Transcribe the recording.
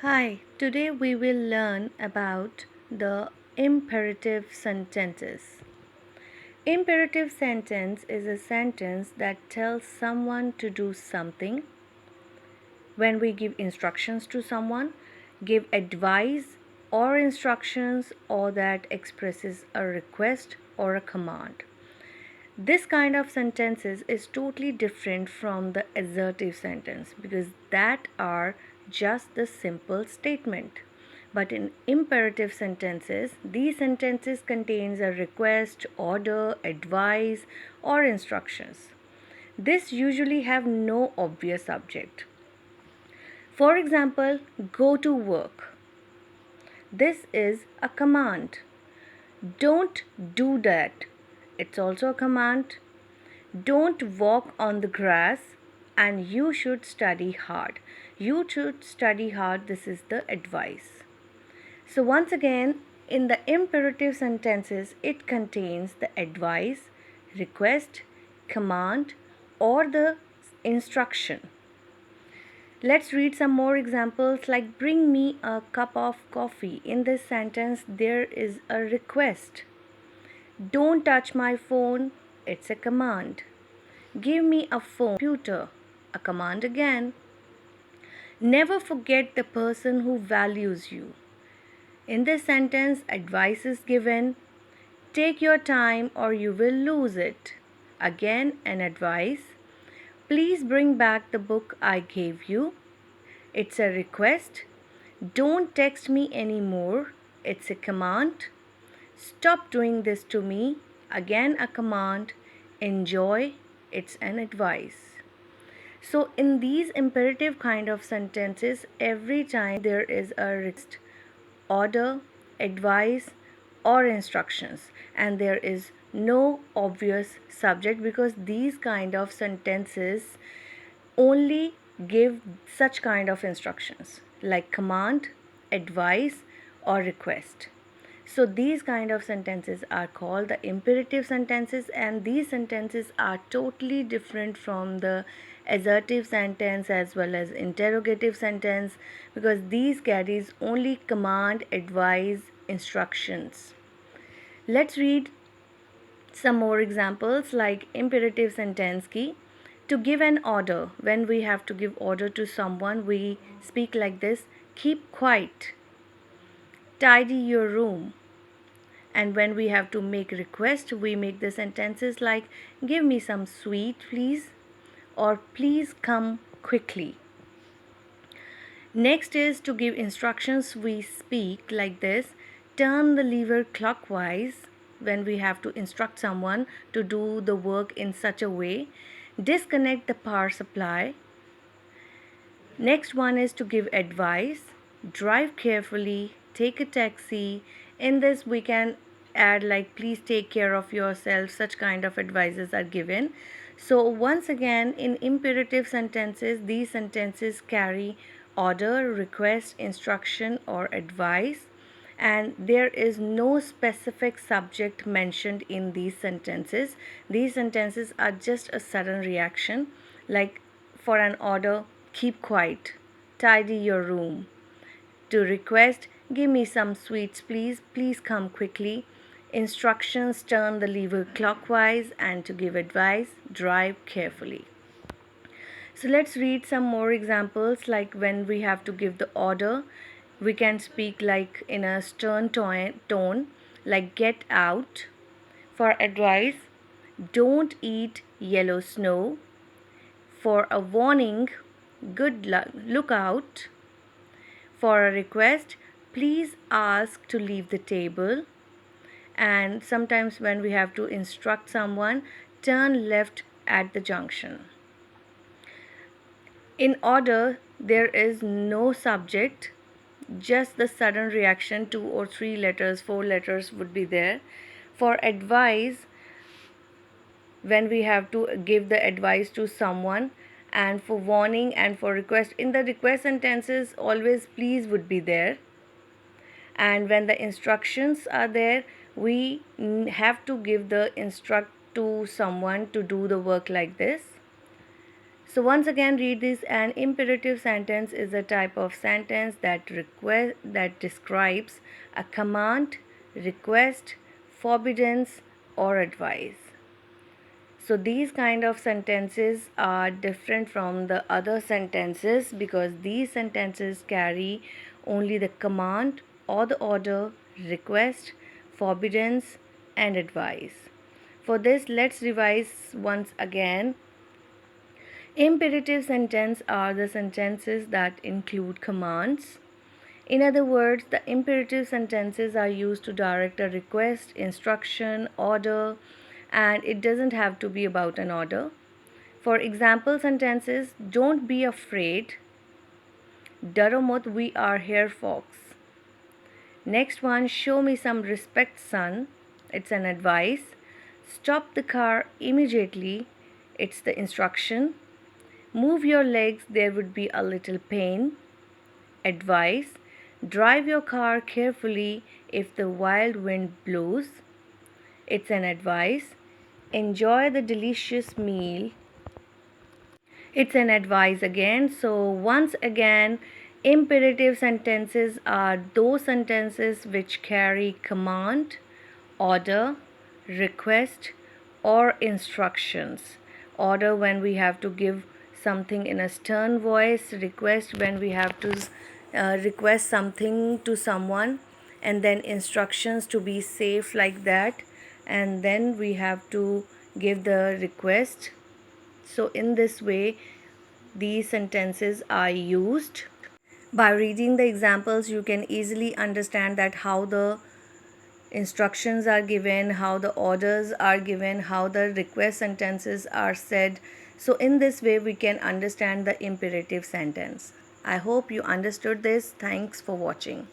Hi, today we will learn about the imperative sentences. Imperative sentence is a sentence that tells someone to do something. When we give instructions to someone, give advice or instructions, or that expresses a request or a command. This kind of sentences is totally different from the assertive sentence because that are just the simple statement. But in imperative sentences, these sentences contains a request, order, advice or instructions. This usually have no obvious subject. For example, go to work. This is a command. Don't do that. It's also a command. Don't walk on the grass, and you should study hard. You should study hard. This is the advice. So, once again, in the imperative sentences, it contains the advice, request, command, or the instruction. Let's read some more examples like bring me a cup of coffee. In this sentence, there is a request. Don't touch my phone. It's a command. Give me a phone, computer, a command again. Never forget the person who values you. In this sentence, advice is given. Take your time or you will lose it. Again, an advice. Please bring back the book I gave you. It's a request. Don't text me anymore. It's a command. Stop doing this to me. Again, a command. Enjoy. It's an advice. So, in these imperative kind of sentences, every time there is a request, order, advice, or instructions, and there is no obvious subject because these kind of sentences only give such kind of instructions like command, advice, or request. So these kind of sentences are called the imperative sentences, and these sentences are totally different from the assertive sentence as well as interrogative sentence because these carries only command, advice, instructions. Let's read some more examples like imperative sentence key. To give an order, when we have to give order to someone, we speak like this: keep quiet, tidy your room. And when we have to make request, we make the sentences like give me some sweet please, or please come quickly. Next is to give instructions, we speak like this: turn the lever clockwise. When we have to instruct someone to do the work in such a way, disconnect the power supply. Next one is to give advice: drive carefully, take a taxi. In this, we can add like please take care of yourself. Such kind of advices are given. So, once again, in imperative sentences, these sentences carry order, request, instruction, or advice, and there is no specific subject mentioned in these sentences. These sentences are just a sudden reaction, like for an order, keep quiet, tidy your room. To request, give me some sweets, please, please come quickly. Instructions, turn the lever clockwise, and to give advice, drive carefully. So let's read some more examples like when we have to give the order, we can speak like in a stern tone like get out. For advice, don't eat yellow snow. For a warning, good luck, look out. For a request, please ask to leave the table. And sometimes when we have to instruct someone, turn left at the junction. In order, there is no subject, just the sudden reaction, 2 or 3 letters, 4 letters would be there. For advice, when we have to give the advice to someone, and for warning and for request, in the request sentences, always please would be there. And when the instructions are there, we have to give the instruct to someone to do the work like this. So once again read this. An imperative sentence is a type of sentence that describes a command, request, forbiddance or advice. So these kind of sentences are different from the other sentences because these sentences carry only the command or the order, request, forbiddance and advice. For this, let's revise once again. Imperative sentences are the sentences that include commands. In other words, the imperative sentences are used to direct a request, instruction, order, and it doesn't have to be about an order. For example sentences, don't be afraid, डरो मत, we are here folks. Next one, show me some respect son, it's an advice. Stop the car immediately, it's the instruction. Move your legs, there would be a little pain, advice. Drive your car carefully if the wild wind blows, it's an advice. Enjoy the delicious meal, it's an advice again. So once again, imperative sentences are those sentences which carry command, order, request or instructions. Order when we have to give something in a stern voice, request when we have to request something to someone, and then instructions to be safe like that, and then we have to give the request. So in this way these sentences are used. By reading the examples you can easily understand that how the instructions are given, how the orders are given, how the request sentences are said. So in this way we can understand the imperative sentence. I hope you understood this. Thanks for watching.